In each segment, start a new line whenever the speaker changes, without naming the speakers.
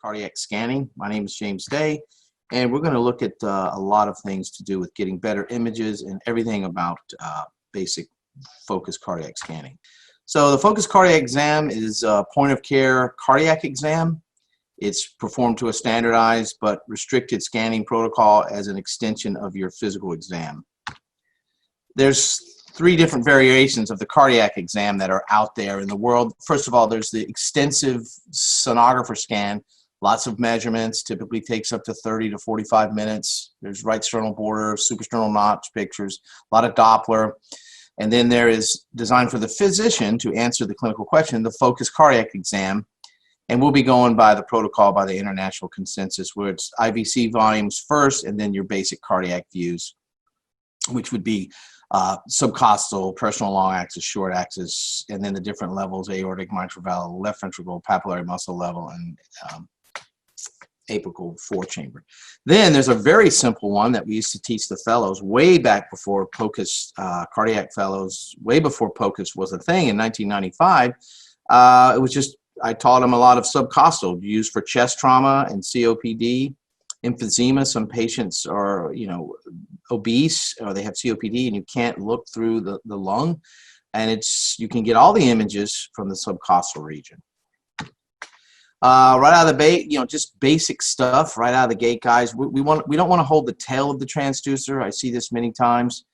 cardiac scanning. My name is James Day, and we're going to look at a lot of things to do with getting better images and everything about basic focused cardiac scanning. So the focused cardiac exam is a point-of-care cardiac exam. It's performed to a standardized but restricted scanning protocol as an extension of your physical exam. There's three different variations of the cardiac exam that are out there in the world. First of all, there's the extensive sonographer scan. Lots of measurements, typically takes up to 30 to 45 minutes. There's right sternal border, suprasternal notch pictures, a lot of Doppler. And then there is designed for the physician to answer the clinical question, the focused cardiac exam. And we'll be going by the protocol, by the international consensus, where it's IVC volumes first and then your basic cardiac views, which would be subcostal, parasternal long axis, short axis, and then the different levels, aortic, mitral valve, left ventricle, papillary muscle level, and apical four-chamber. Then there's a very simple one that we used to teach the fellows way back before POCUS, cardiac fellows, way before POCUS was a thing in 1995. It was just, I taught them a lot of subcostal used for chest trauma and COPD. Emphysema, some patients are, obese or they have COPD and you can't look through the lung, and you can get all the images from the subcostal region. Right out of the gate, just basic stuff right out of the gate, guys. We don't want to hold the tail of the transducer. I see this many times.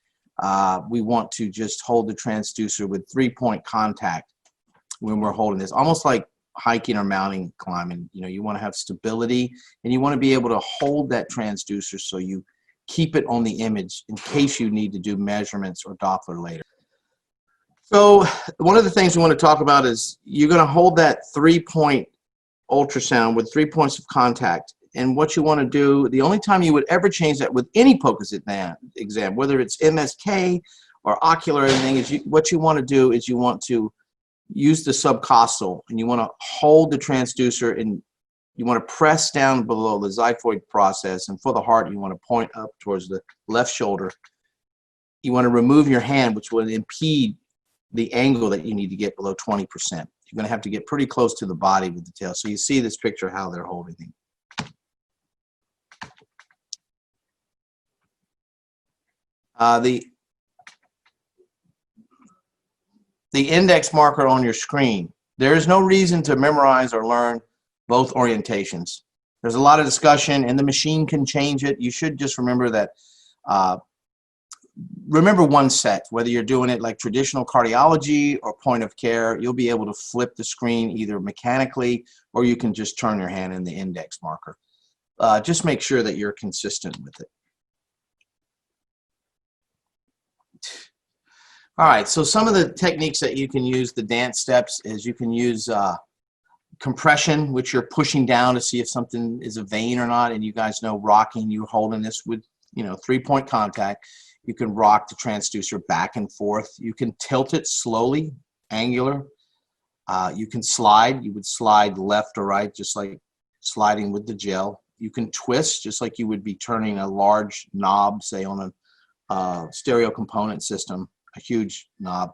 We want to just hold the transducer with 3-point contact when we're holding this, almost like hiking or mountain climbing. You want to have stability and you want to be able to hold that transducer so you keep it on the image in case you need to do measurements or Doppler later. So one of the things we want to talk about is you're going to hold that 3-point ultrasound with 3 points of contact, and what you want to do, the only time you would ever change that with any POCUS exam, whether it's MSK or ocular or anything, is what you want to do is you want to use the subcostal, and you want to hold the transducer and you want to press down below the xiphoid process, and for the heart you want to point up towards the left shoulder. You want to remove your hand, which will impede the angle that you need to get below 20%. You're going to have to get pretty close to the body with the tail. So you see this picture how they're holding it. The index marker on your screen. There is no reason to memorize or learn both orientations. There's a lot of discussion and the machine can change it. You should just remember that, remember one set, whether you're doing it like traditional cardiology or point of care, you'll be able to flip the screen either mechanically or you can just turn your hand in the index marker. Just make sure that you're consistent with it. All right, so some of the techniques that you can use, the dance steps, is you can use compression, which you're pushing down to see if something is a vein or not, and you guys know rocking, you're holding this with 3-point contact. You can rock the transducer back and forth. You can tilt it slowly, angular. You can slide. You would slide left or right, just like sliding with the gel. You can twist, just like you would be turning a large knob, say on a stereo component system, a huge knob.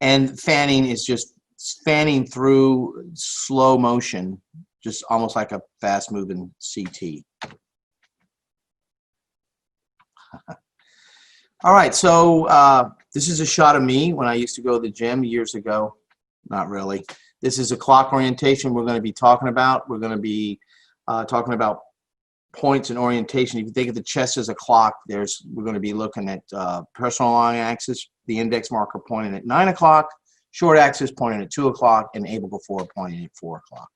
And fanning is just fanning through slow motion, just almost like a fast moving CT. All right, so this is a shot of me when I used to go to the gym years ago. Not really. This is a clock orientation we're going to be talking about. We're going to be talking about points and orientation. If you think of the chest as a clock, we're going to be looking at parasternal long axis, the index marker pointing at 9 o'clock, short axis pointing at 2 o'clock, and apical 4 pointing at 4 o'clock.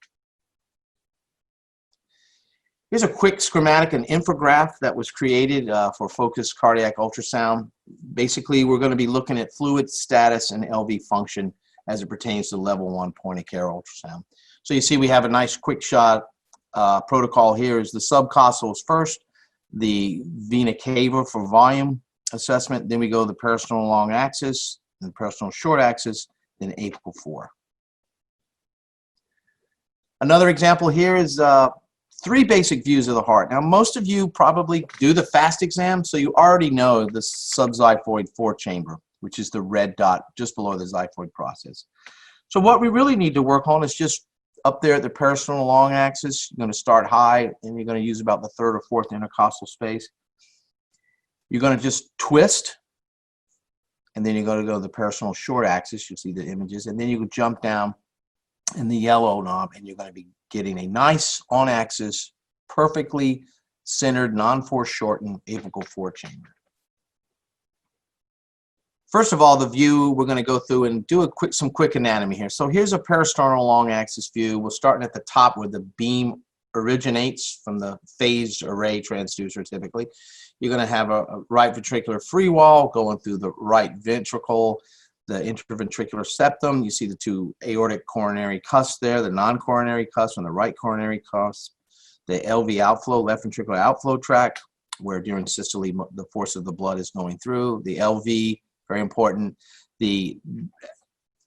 Here's a quick schematic, an infograph that was created for focused cardiac ultrasound. Basically, we're going to be looking at fluid status and LV function as it pertains to level 1 point-of-care ultrasound. So you see we have a nice quick shot protocol here. Is the subcostal is first, the vena cava for volume assessment, then we go to the parasternal long axis, then parasternal short axis, then apical 4. Another example here is 3 basic views of the heart. Now, most of you probably do the FAST exam, so you already know the subxiphoid four-chamber, which is the red dot just below the xiphoid process. So what we really need to work on is just up there at the parasternal long axis, you're going to start high, and you're going to use about the third or fourth intercostal space. You're going to just twist, and then you're going to go to the parasternal short axis. You'll see the images, and then you can jump down in the yellow knob, and you're going to be getting a nice on-axis, perfectly centered, non-foreshortened apical four-chamber. First of all, the view, we're going to go through and do some quick anatomy here. So here's a parasternal long axis view. We're starting at the top where the beam originates from the phased array transducer typically. You're going to have a right ventricular free wall going through the right ventricle, the interventricular septum. You see the two aortic coronary cusps there, the non-coronary cusp and the right coronary cusp, the LV outflow, left ventricular outflow tract, where during systole the force of the blood is going through, the LV, very important, the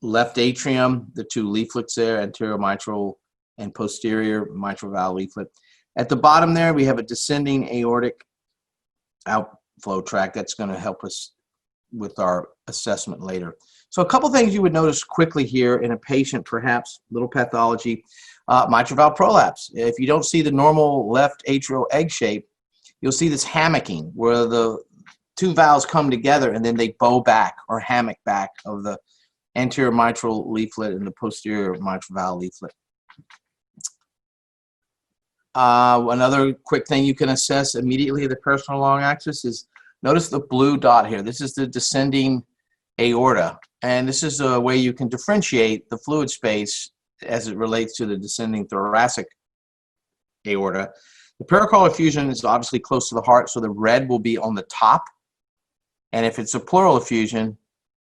left atrium, the two leaflets there, anterior mitral and posterior mitral valve leaflet. At the bottom there, we have a descending aortic outflow tract that's going to help us with our assessment later. So a couple things you would notice quickly here in a patient, perhaps little pathology, mitral valve prolapse. If you don't see the normal left atrial egg shape, you'll see this hammocking where the two valves come together and then they bow back or hammock back of the anterior mitral leaflet and the posterior mitral valve leaflet. Another quick thing you can assess immediately at the parasternal long axis is notice the blue dot here. This is the descending aorta, and this is a way you can differentiate the fluid space as it relates to the descending thoracic aorta. The pericardial effusion is obviously close to the heart, so the red will be on the top, and if it's a pleural effusion,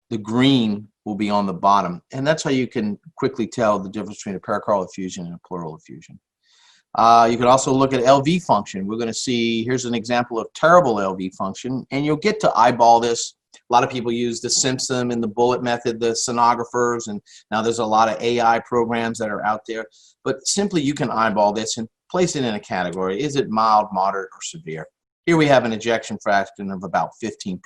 the green will be on the bottom, and that's how you can quickly tell the difference between a pericardial effusion and a pleural effusion. You can also look at LV function. We're going to see, here's an example of terrible LV function, and you'll get to eyeball this. A lot of people use the Simpson and the bullet method, the sonographers, and now there's a lot of AI programs that are out there. But simply you can eyeball this and place it in a category. Is it mild, moderate, or severe? Here we have an ejection fraction of about 15%.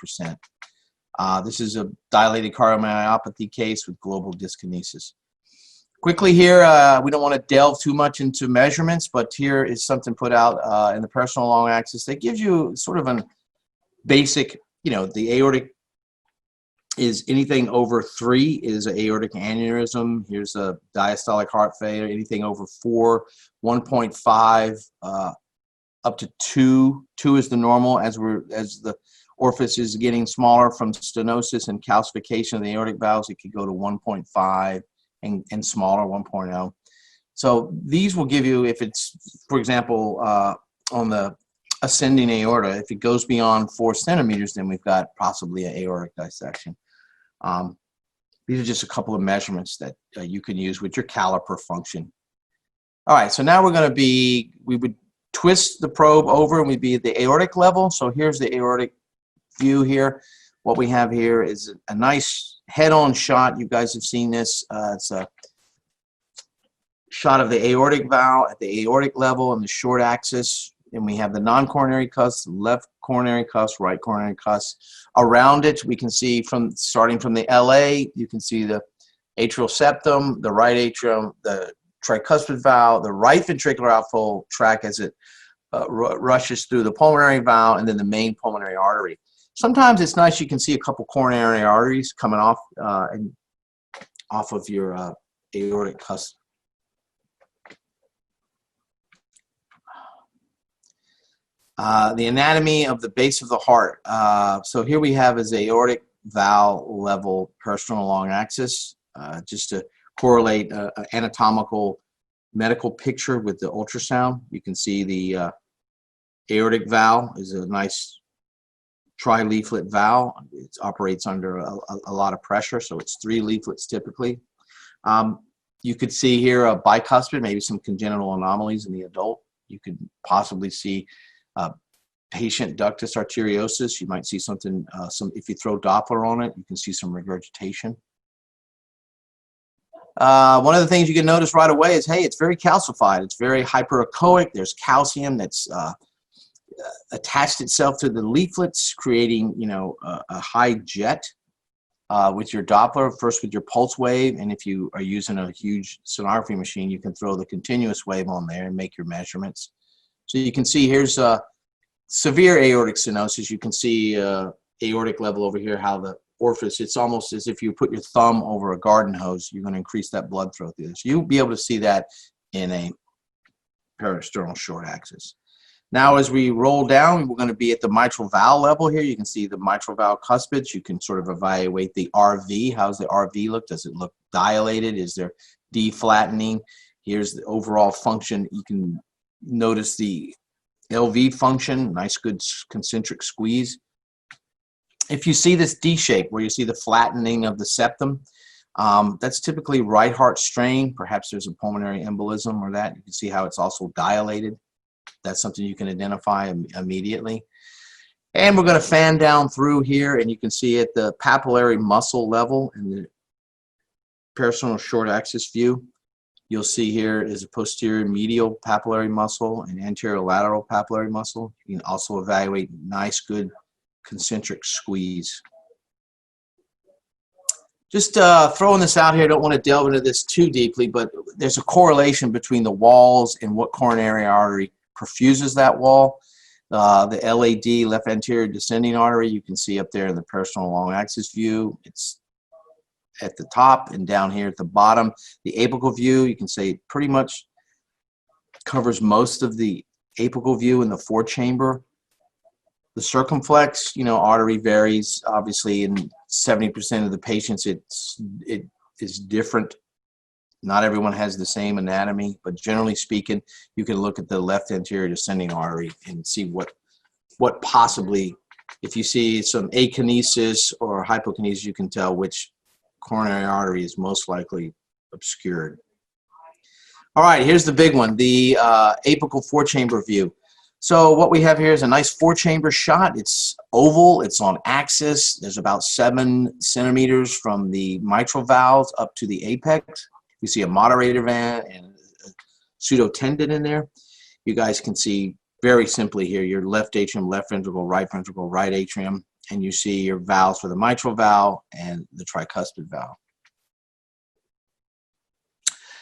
This is a dilated cardiomyopathy case with global dyskinesis. Quickly here, we don't want to delve too much into measurements, but here is something put out in the parasternal long axis that gives you sort of a basic, the aortic is anything over 3 is an aortic aneurysm. Here's a diastolic heart failure. Anything over 4, 1.5, up to 2. 2 is the normal as the orifice is getting smaller from stenosis and calcification of the aortic valves. It could go to 1.5 and smaller, 1.0. So these will give you, if it's, for example, on the ascending aorta, if it goes beyond 4 centimeters, then we've got possibly an aortic dissection. These are just a couple of measurements that you can use with your caliper function. All right, so now we would twist the probe over and we'd be at the aortic level. So here's the aortic view here. What we have here is a nice head-on shot. You guys have seen this. It's a shot of the aortic valve at the aortic level on the short axis. And we have the non-coronary cusp, left coronary cusp, right coronary cusp. Around it, we can see starting from the LA, you can see the atrial septum, the right atrium, the tricuspid valve, the right ventricular outflow tract as it rushes through the pulmonary valve, and then the main pulmonary artery. Sometimes it's nice you can see a couple coronary arteries coming off of your aortic cusp. The anatomy of the base of the heart. So here we have is aortic valve level parasternal long axis, just to correlate an anatomical medical picture with the ultrasound. You can see the aortic valve is a nice tri-leaflet valve. It operates under a lot of pressure, so it's 3 leaflets typically. You could see here a bicuspid, maybe some congenital anomalies in the adult. You could possibly see patient ductus arteriosus. You might see something, if you throw Doppler on it, you can see some regurgitation. One of the things you can notice right away is, hey, it's very calcified. It's very hyperechoic. There's calcium that's attached itself to the leaflets, creating, a high jet. with your Doppler, first with your pulse wave, and if you are using a huge sonography machine, you can throw the continuous wave on there and make your measurements. So you can see here's severe aortic stenosis. You can see aortic level over here, how the orifice, it's almost as if you put your thumb over a garden hose. You're going to increase that blood flow through this. You'll be able to see that in a parasternal short axis. Now, as we roll down, we're going to be at the mitral valve level here. You can see the mitral valve cuspids. You can sort of evaluate the RV. How's the RV look? Does it look dilated? Is there deflattening? Here's the overall function. You can notice the LV function, nice good concentric squeeze. If you see this D shape where you see the flattening of the septum, that's typically right heart strain. Perhaps there's a pulmonary embolism or that. You can see how it's also dilated. That's something you can identify immediately. And we're going to fan down through here, and you can see at the papillary muscle level in the parasternal short axis view, you'll see here is a posterior medial papillary muscle and anterior lateral papillary muscle. You can also evaluate nice, good concentric squeeze. Just throwing this out here, I don't want to delve into this too deeply, but there's a correlation between the walls and what coronary artery perfuses that wall. The LAD, left anterior descending artery, you can see up there in the parasternal long axis view. It's at the top and down here at the bottom. The apical view, you can say pretty much covers most of the apical view in the four-chamber. The circumflex, artery varies. Obviously, in 70% of the patients, it is different. Not everyone has the same anatomy, but generally speaking, you can look at the left anterior descending artery and see what possibly, if you see some akinesis or hypokinesis, you can tell which coronary artery is most likely obscured. All right, here's the big one, the apical four-chamber view. So what we have here is a nice four-chamber shot. It's oval, it's on axis. There's about 7 centimeters from the mitral valves up to the apex. You see a moderator band and a pseudotendon in there. You guys can see very simply here your left atrium, left ventricle, right atrium, and you see your valves for the mitral valve and the tricuspid valve.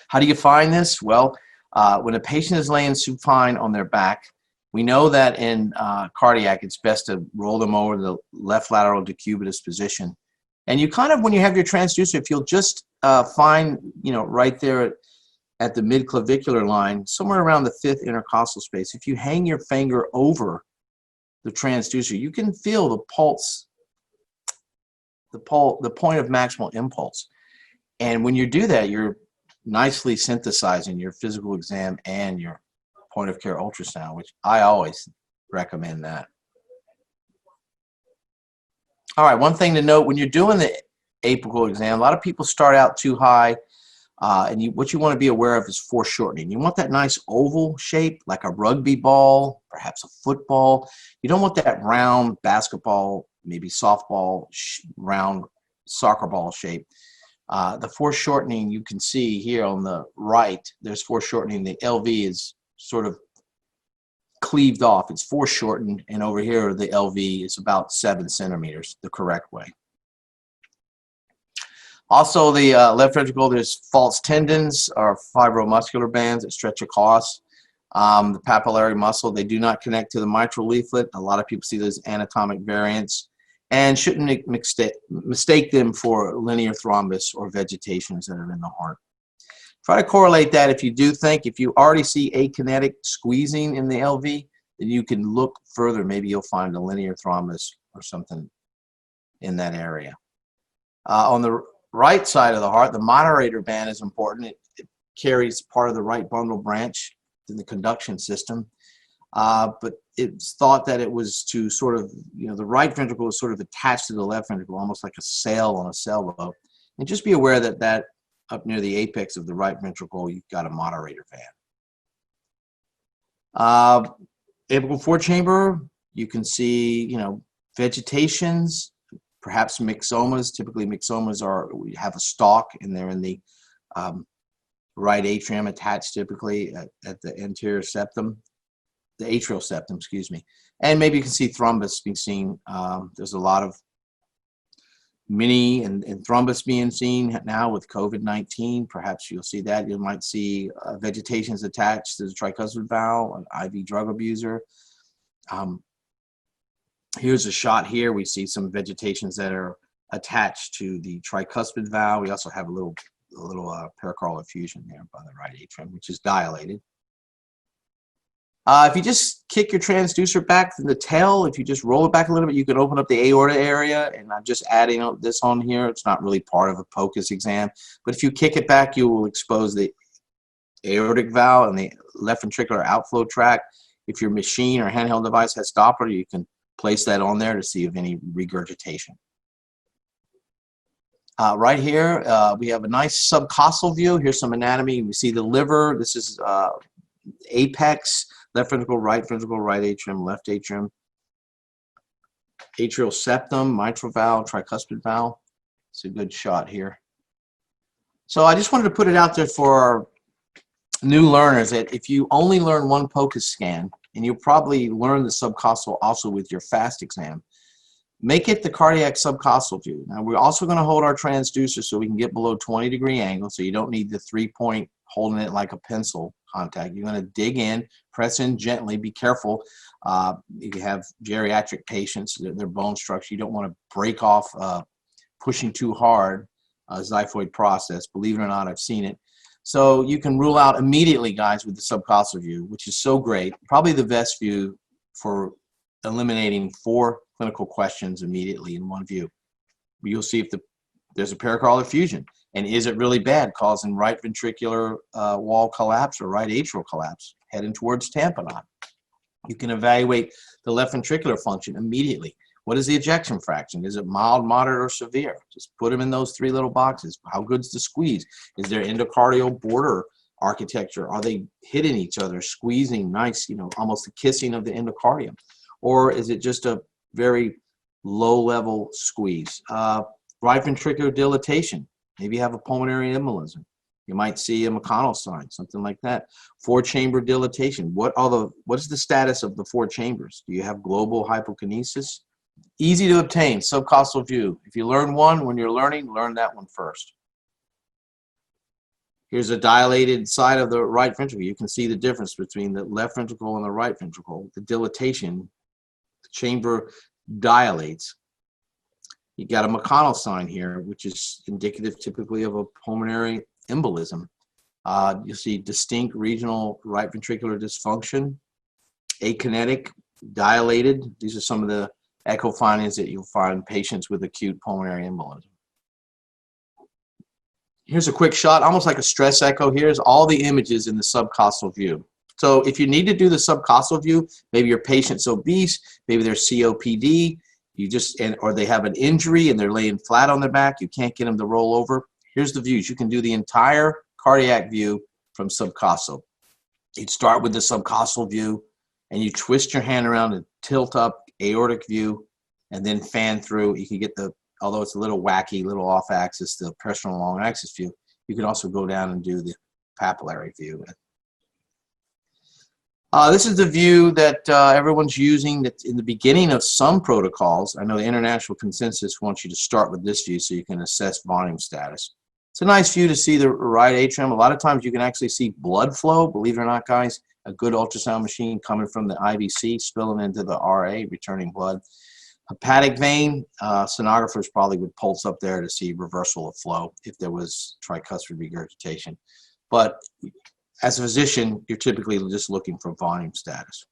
How do you find this? Well, when a patient is laying supine on their back, we know that in cardiac, it's best to roll them over to the left lateral decubitus position. And you kind of, when you have your transducer, if you'll just find, right there at the mid-clavicular line, somewhere around the 5th intercostal space, if you hang your finger over the transducer, you can feel the pulse, the point of maximal impulse. And when you do that, you're nicely synthesizing your physical exam and your point of care ultrasound, which I always recommend that. All right, one thing to note, when you're doing the apical exam, a lot of people start out too high, and what you want to be aware of is foreshortening. You want that nice oval shape, like a rugby ball, perhaps a football. You don't want that round basketball, maybe softball, round soccer ball shape. The foreshortening, you can see here on the right, there's foreshortening. The LV is sort of cleaved off. It's foreshortened, and over here the LV is about 7 centimeters, the correct way. Also, the left ventricle, there's false tendons or fibromuscular bands that stretch across. The papillary muscle, they do not connect to the mitral leaflet. A lot of people see those anatomic variants and shouldn't mistake them for linear thrombus or vegetations that are in the heart. Try to correlate that. If you already see akinetic squeezing in the LV, then you can look further. Maybe you'll find a linear thrombus or something in that area. On the right side of the heart, the moderator band is important. It carries part of the right bundle branch in the conduction system. But it's thought that it was to sort of, the right ventricle is sort of attached to the left ventricle, almost like a sail on a sailboat. And just be aware that up near the apex of the right ventricle, you've got a moderator band. Apical four-chamber, you can see, vegetations, perhaps myxomas. Typically, myxomas have a stalk, and they're in the right atrium, attached typically at the anterior septum, the atrial septum, excuse me. And maybe you can see thrombus being seen. There's a lot of mini and thrombus being seen now with COVID-19. Perhaps you'll see that. You might see vegetations attached to the tricuspid valve, an IV drug abuser. Here's a shot here. We see some vegetations that are attached to the tricuspid valve. We also have a little pericardial effusion there by the right atrium, which is dilated. If you just kick your transducer back from the tail, if you just roll it back a little bit, you can open up the aorta area. And I'm just adding this on here. It's not really part of a POCUS exam. But if you kick it back, you will expose the aortic valve and the left ventricular outflow tract. If your machine or handheld device has Doppler, you can place that on there to see if any regurgitation. Right here, we have a nice subcostal view. Here's some anatomy. We see the liver. This is apex. Left ventricle, right atrium, left atrium, atrial septum, mitral valve, tricuspid valve. It's a good shot here. So I just wanted to put it out there for our new learners that if you only learn one POCUS scan, and you'll probably learn the subcostal also with your FAST exam, make it the cardiac subcostal view. Now we're also going to hold our transducer so we can get below 20-degree angle, so you don't need the 3-point holding it like a pencil contact. You're going to dig in, press in gently, be careful. If you have geriatric patients, their bone structure, you don't want to break off pushing too hard xiphoid process. Believe it or not, I've seen it. So you can rule out immediately, guys, with the subcostal view, which is so great. Probably the best view for eliminating 4 clinical questions immediately in one view. You'll see if there's a pericardial effusion. And is it really bad, causing right ventricular wall collapse or right atrial collapse, heading towards tamponade? You can evaluate the left ventricular function immediately. What is the ejection fraction? Is it mild, moderate, or severe? Just put them in those 3 little boxes. How good's the squeeze? Is there endocardial border architecture? Are they hitting each other, squeezing nice, almost a kissing of the endocardium? Or is it just a very low-level squeeze? Right ventricular dilatation. Maybe you have a pulmonary embolism. You might see a McConnell sign, something like that. 4-chamber dilatation. What is the status of the 4 chambers? Do you have global hypokinesis? Easy to obtain, subcostal view. If you learn one when you're learning, learn that one first. Here's a dilated side of the right ventricle. You can see the difference between the left ventricle and the right ventricle. The dilatation, the chamber dilates. You got a McConnell sign here, which is indicative typically of a pulmonary embolism. You'll see distinct regional right ventricular dysfunction, akinetic, dilated. These are some of the echo findings that you'll find in patients with acute pulmonary embolism. Here's a quick shot, almost like a stress echo. Here's all the images in the subcostal view. So if you need to do the subcostal view, maybe your patient's obese, maybe they're COPD, or they have an injury and they're laying flat on their back, you can't get them to roll over. Here's the views. You can do the entire cardiac view from subcostal. You'd start with the subcostal view and you twist your hand around and tilt up aortic view and then fan through. You can get although it's a little wacky, little off axis, the parasternal long axis view. You can also go down and do the papillary view. This is the view that everyone's using that's in the beginning of some protocols. I know the international consensus wants you to start with this view so you can assess volume status. It's a nice view to see the right atrium. A lot of times you can actually see blood flow, believe it or not, guys. A good ultrasound machine coming from the IVC, spilling into the RA, returning blood. Hepatic vein, sonographers probably would pulse up there to see reversal of flow if there was tricuspid regurgitation. But as a physician, you're typically just looking for volume status.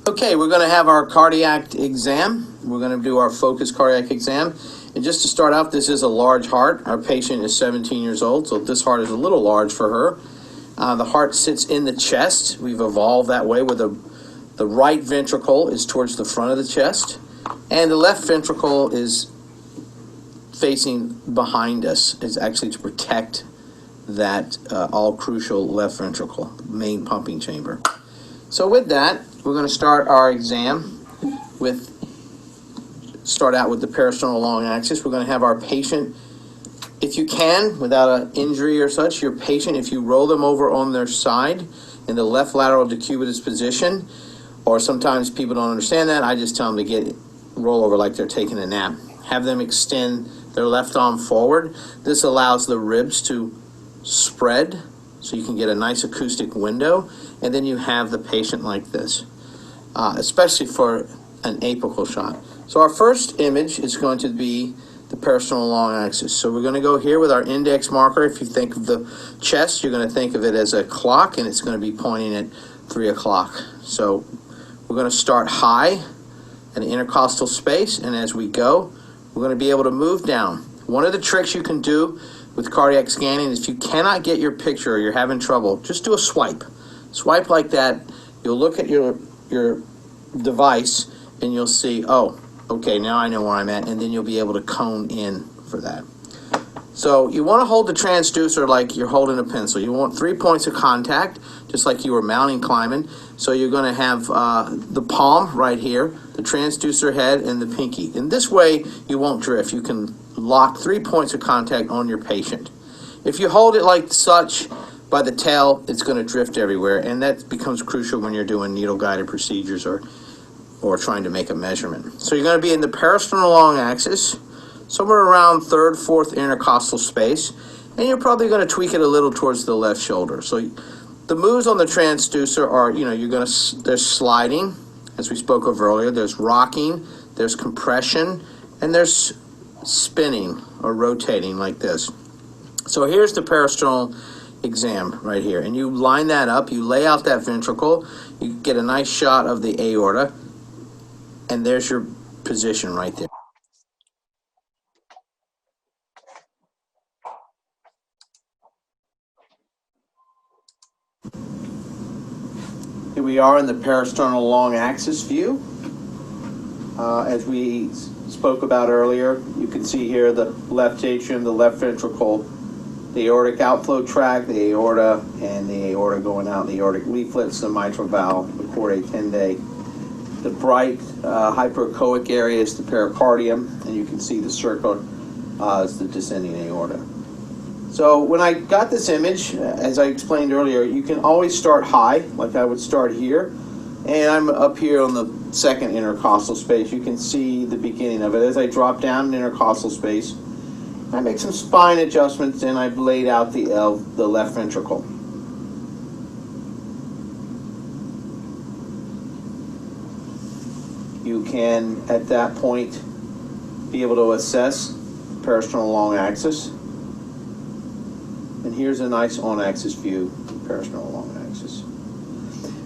Okay, we're going to have our cardiac exam. We're going to do our focus cardiac exam. And just to start out, this is a large heart. Our patient is 17 years old, so this heart is a little large for her. The heart sits in the chest. We've evolved that way where the right ventricle is towards the front of the chest, and the left ventricle is facing behind us. It's actually to protect that all crucial left ventricle, main pumping chamber. So with that, we're going to start our exam start out with the parasternal long axis. We're going to have our patient, if you can, without an injury or such, your patient, if you roll them over on their side in the left lateral decubitus position, or sometimes people don't understand that, I just tell them to get
roll over like they're taking a nap. Have them extend their left arm forward. This allows the ribs to spread so you can get a nice acoustic window, and then you have the patient like this, especially for an apical shot. So our first image is going to be the parasternal long axis. So we're going to go here with our index marker. If you think of the chest, you're going to think of it as a clock, and it's going to be pointing at 3 o'clock. So we're going to start high in the intercostal space, and as we go, we're going to be able to move down. One of the tricks you can do with cardiac scanning is if you cannot get your picture or you're having trouble, just do a swipe. Swipe like that. You'll look at your device and you'll see, oh, okay, now I know where I'm at, and then you'll be able to cone in for that. So you want to hold the transducer like you're holding a pencil. You want 3 points of contact, just like you were mounting climbing. So you're going to have the palm right here, the transducer head, and the pinky. In this way, you won't drift. You can lock 3 points of contact on your patient. If you hold it like such by the tail, it's going to drift everywhere, and that becomes crucial when you're doing needle-guided procedures or trying to make a measurement. So you're going to be in the parasternal long axis, somewhere around 3rd, 4th intercostal space, and you're probably going to tweak it a little towards the left shoulder. So the moves on the transducer are, there's sliding, as we spoke of earlier, there's rocking, there's compression, and there's spinning or rotating like this. So here's the parasternal exam right here, and you line that up, you lay out that ventricle, you get a nice shot of the aorta, and there's your position right there. Here we are in the parasternal long axis view. As we spoke about earlier, you can see here the left atrium, the left ventricle, the aortic outflow tract, the aorta, and the aorta going out, the aortic leaflets, the mitral valve, the chordae tendae. The bright hyperechoic area is the pericardium, and you can see the circle is the descending aorta. So when I got this image, as I explained earlier, you can always start high, like I would start here, and I'm up here on the 2nd intercostal space. You can see the beginning of it. As I drop down in intercostal space, I make some spine adjustments, and I've laid out the left ventricle. You can, at that point, be able to assess parasternal long axis. And here's a nice on-axis view of parasternal long axis.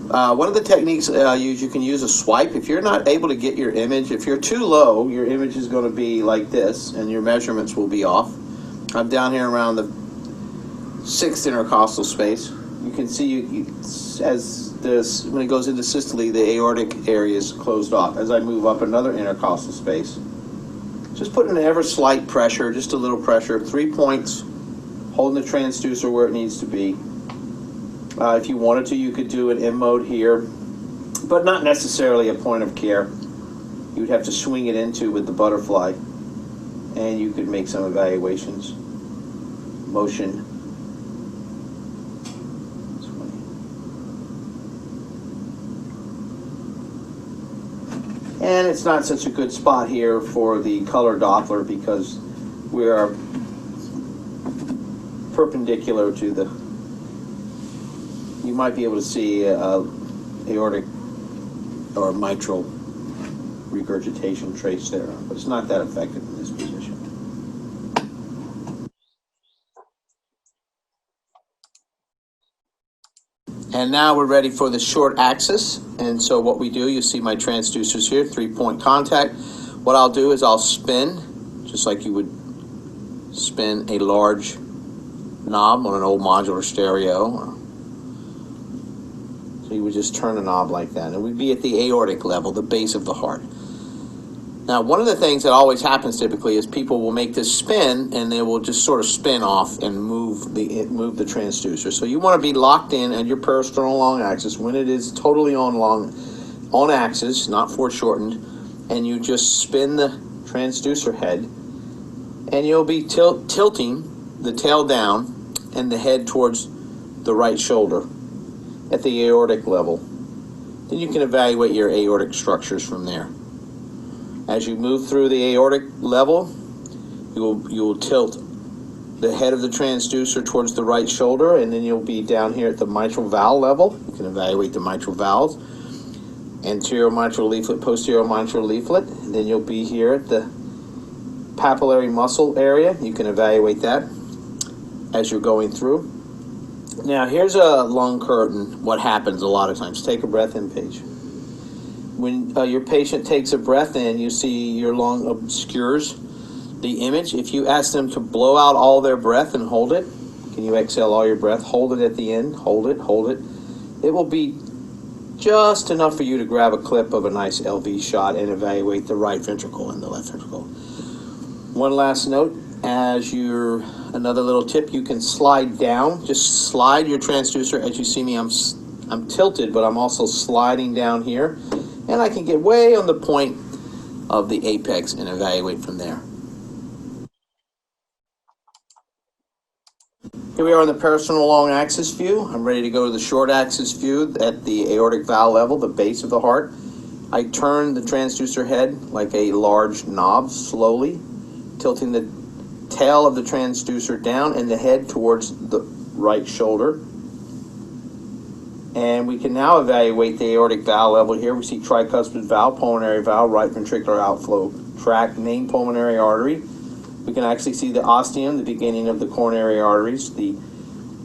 One of the techniques I use, you can use a swipe. If you're not able to get your image, if you're too low, your image is going to be like this, and your measurements will be off. I'm down here around the 6th intercostal space. You can see when it goes into systole, the aortic area is closed off. As I move up another intercostal space, just put an ever slight pressure, just a little pressure, 3 points, holding the transducer where it needs to be. If you wanted to, you could do an M mode here, but not necessarily a point of care. You would have to swing it into with the butterfly, and you could make some evaluations. Motion. And it's not such a good spot here for the color Doppler because we are perpendicular to the, you might be able to see aortic or mitral regurgitation trace there, but it's not that effective in this position. And now we're ready for the short axis. And so what we do, you see my transducers here, 3-point contact. What I'll do is I'll spin, just like you would spin a large knob on an old modular stereo. So you would just turn a knob like that, and we'd be at the aortic level, the base of the heart. Now, one of the things that always happens typically is people will make this spin, and they will just sort of spin off and move the transducer. So you want to be locked in at your parasternal long axis when it is totally on axis, not foreshortened, and you just spin the transducer head, and you'll be tilting the tail down and the head towards the right shoulder at the aortic level. Then you can evaluate your aortic structures from there. As you move through the aortic level, you will tilt the head of the transducer towards the right shoulder, and then you'll be down here at the mitral valve level. You can evaluate the mitral valves, anterior mitral leaflet, posterior mitral leaflet, and then you'll be here at the papillary muscle area. You can evaluate that as you're going through. Now, here's a lung curtain. What happens a lot of times? Take a breath in, Paige. When your patient takes a breath in, you see your lung obscures the image. If you ask them to blow out all their breath and hold it, can you exhale all your breath? Hold it at the end. Hold it, hold it. It will be just enough for you to grab a clip of a nice LV shot and evaluate the right ventricle and the left ventricle. One last note, another little tip, you can slide down. Just slide your transducer. As you see me, I'm tilted, but I'm also sliding down here. And I can get way on the point of the apex and evaluate from there. Here we are in the parasternal long axis view. I'm ready to go to the short axis view at the aortic valve level, the base of the heart. I turn the transducer head like a large knob slowly, tilting the tail of the transducer down and the head towards the right shoulder. And we can now evaluate the aortic valve level here. We see tricuspid valve, pulmonary valve, right ventricular outflow tract, main pulmonary artery. We can actually see the ostium, the beginning of the coronary arteries, the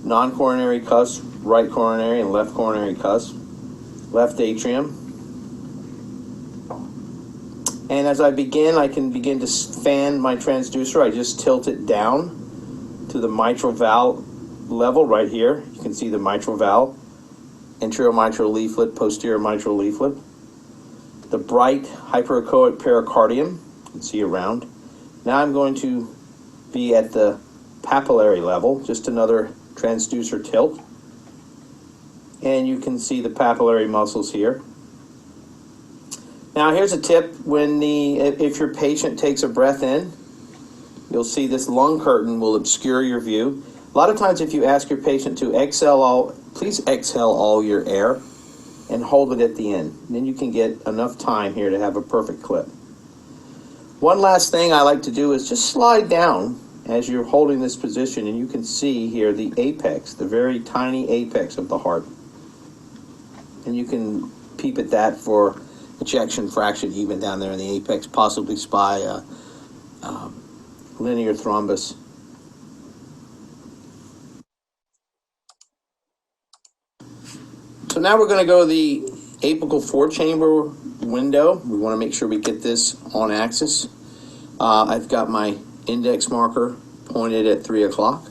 non-coronary cusp, right coronary and left coronary cusp, left atrium. And as I begin, I can begin to fan my transducer. I just tilt it down to the mitral valve level right here. You can see the mitral valve, anterior mitral leaflet, posterior mitral leaflet, the bright hyperechoic pericardium, you can see around. Now I'm going to be at the papillary level, just another transducer tilt. And you can see the papillary muscles here. Now here's a tip, if your patient takes a breath in, you'll see this lung curtain will obscure your view. A lot of times if you ask your patient to please exhale all your air and hold it at the end. Then you can get enough time here to have a perfect clip. One last thing I like to do is just slide down as you're holding this position, and you can see here the apex, the very tiny apex of the heart. And you can peep at that for ejection fraction even down there in the apex, possibly spy linear thrombus. So now we're going to go to the apical 4-chamber window. We want to make sure we get this on axis. I've got my index marker pointed at 3 o'clock.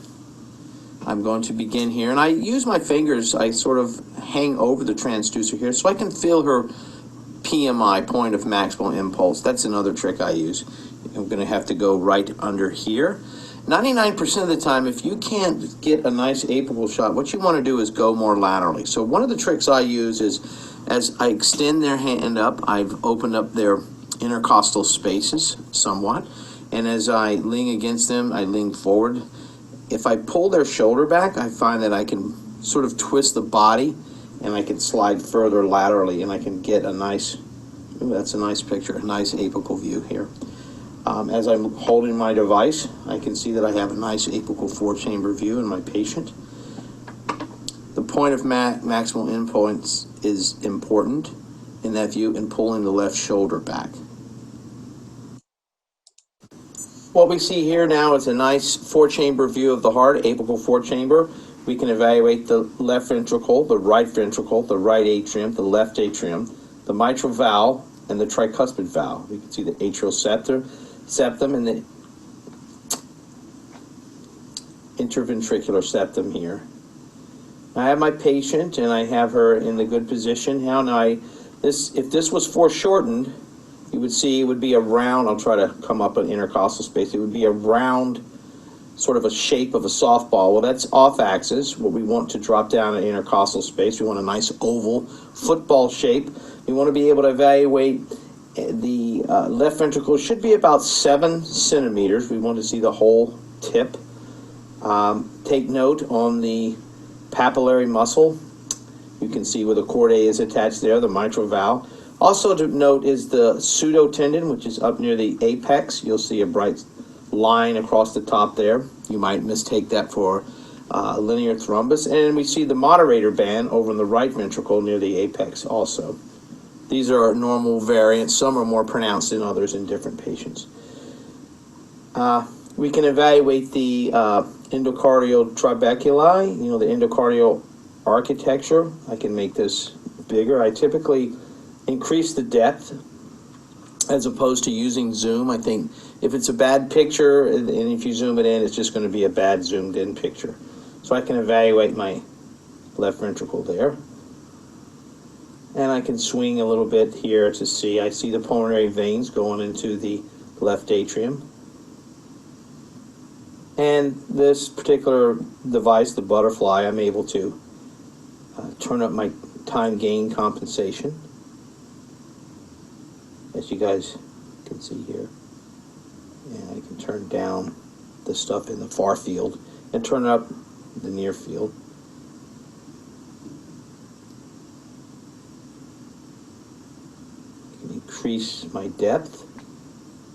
I'm going to begin here, and I use my fingers. I sort of hang over the transducer here so I can feel her PMI, point of maximal impulse. That's another trick I use. I'm going to have to go right under here. 99% of the time, if you can't get a nice apical shot, what you want to do is go more laterally. So one of the tricks I use is, as I extend their hand up, I've opened up their intercostal spaces somewhat, and as I lean against them, I lean forward. If I pull their shoulder back, I find that I can sort of twist the body, and I can slide further laterally, and I can get a nice, that's a nice picture, a nice apical view here. As I'm holding my device, I can see that I have a nice apical 4-chamber view in my patient. The point of maximal impulse is important in that view, in pulling the left shoulder back. What we see here now is a nice 4-chamber view of the heart, apical 4-chamber. We can evaluate the left ventricle, the right atrium, the left atrium, the mitral valve, and the tricuspid valve. We can see the atrial septum and the interventricular septum here. I have my patient, and I have her in the good position. If this was foreshortened, you would see it would be a round. I'll try to come up an intercostal space. It would be a round, sort of a shape of a softball. Well, that's off axis. What we want to drop down an intercostal space. We want a nice oval football shape. We want to be able to evaluate the left ventricle. Should be about 7 centimeters. We want to see the whole tip. Take note on the papillary muscle. You can see where the chordae is attached there, the mitral valve. Also to note is the pseudotendon, which is up near the apex. You'll see a bright line across the top there. You might mistake that for linear thrombus. And we see the moderator band over in the right ventricle near the apex also. These are normal variants. Some are more pronounced than others in different patients. We can evaluate the endocardial trabeculi, the endocardial architecture. I can make this bigger. I typically increase the depth as opposed to using zoom. I think if it's a bad picture and if you zoom it in, it's just going to be a bad zoomed in picture. So I can evaluate my left ventricle there. And I can swing a little bit here to see. I see the pulmonary veins going into the left atrium. And this particular device, the butterfly, I'm able to turn up my time gain compensation, as you guys can see here. And I can turn down the stuff in the far field and turn up the near field. I can increase my depth,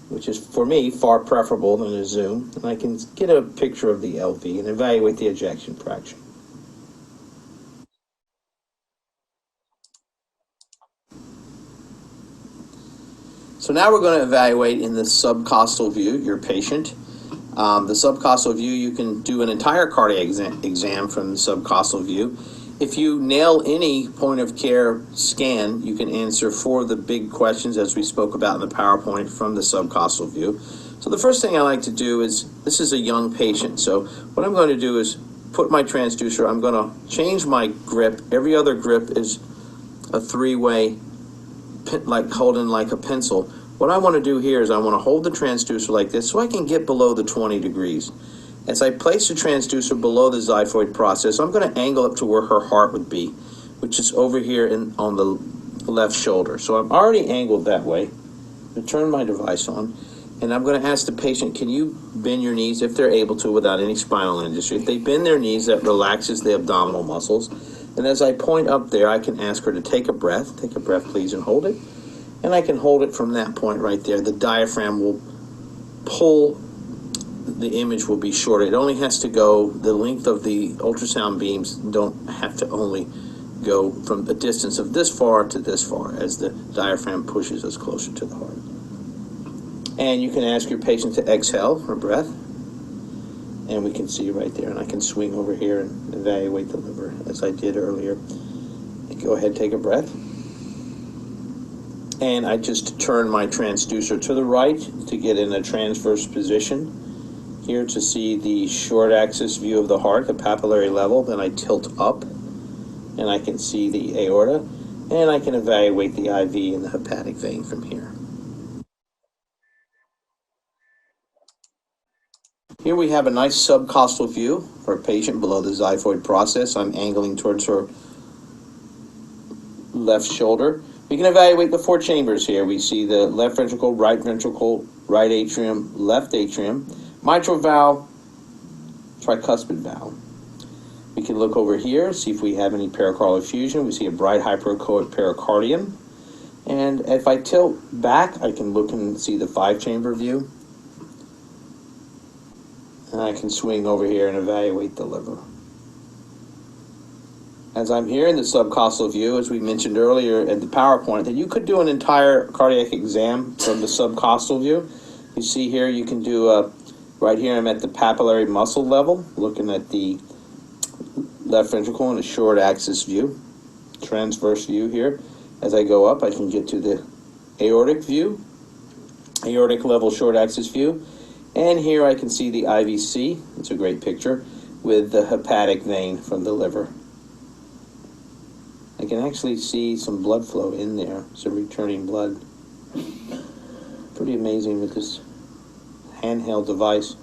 which is, for me, far preferable than a zoom. And I can get a picture of the LV and evaluate the ejection fraction. So now we're going to evaluate in the subcostal view your patient. The subcostal view, you can do an entire cardiac exam from the subcostal view. If you nail any point of care scan, you can answer 4 of the big questions as we spoke about in the PowerPoint from the subcostal view. So the first thing I like to do is, this is a young patient. So what I'm going to do is put my transducer, I'm going to change my grip. Every other grip is a 3-way, like holding like a pencil. What I want to do here is I want to hold the transducer like this so I can get below the 20 degrees. As I place the transducer below the xiphoid process, I'm going to angle up to where her heart would be, which is over here on the left shoulder. So I'm already angled that way. I'm going to turn my device on, and I'm going to ask the patient, can you bend your knees if they're able to without any spinal injury? If they bend their knees, that relaxes the abdominal muscles. And as I point up there, I can ask her to take a breath. Take a breath, please, and hold it. And I can hold it from that point right there. The diaphragm will pull, the image will be shorter. It only has to go, the length of the ultrasound beams don't have to only go from a distance of this far to this far as the diaphragm pushes us closer to the heart. And you can ask your patient to exhale her breath. And we can see right there. And I can swing over here and evaluate the liver as I did earlier. Go ahead, take a breath. And I just turn my transducer to the right to get in a transverse position. Here to see the short axis view of the heart, the papillary level. Then I tilt up and I can see the aorta. And I can evaluate the IV and the hepatic vein from here. Here we have a nice subcostal view for a patient below the xiphoid process. I'm angling towards her left shoulder. We can evaluate the 4 chambers here. We see the left ventricle, right atrium, left atrium, mitral valve, tricuspid valve. We can look over here, see if we have any pericardial effusion. We see a bright hyperechoic pericardium. And if I tilt back, I can look and see the 5-chamber view. And I can swing over here and evaluate the liver. As I'm here in the subcostal view, as we mentioned earlier at the PowerPoint, that you could do an entire cardiac exam from the subcostal view. You see here, you can do right here I'm at the papillary muscle level, looking at the left ventricle in a short axis view, transverse view here. As I go up, I can get to the aortic view, aortic level short axis view. And here I can see the IVC, it's a great picture, with the hepatic vein from the liver. I can actually see some blood flow in there, some returning blood. Pretty amazing with this handheld device.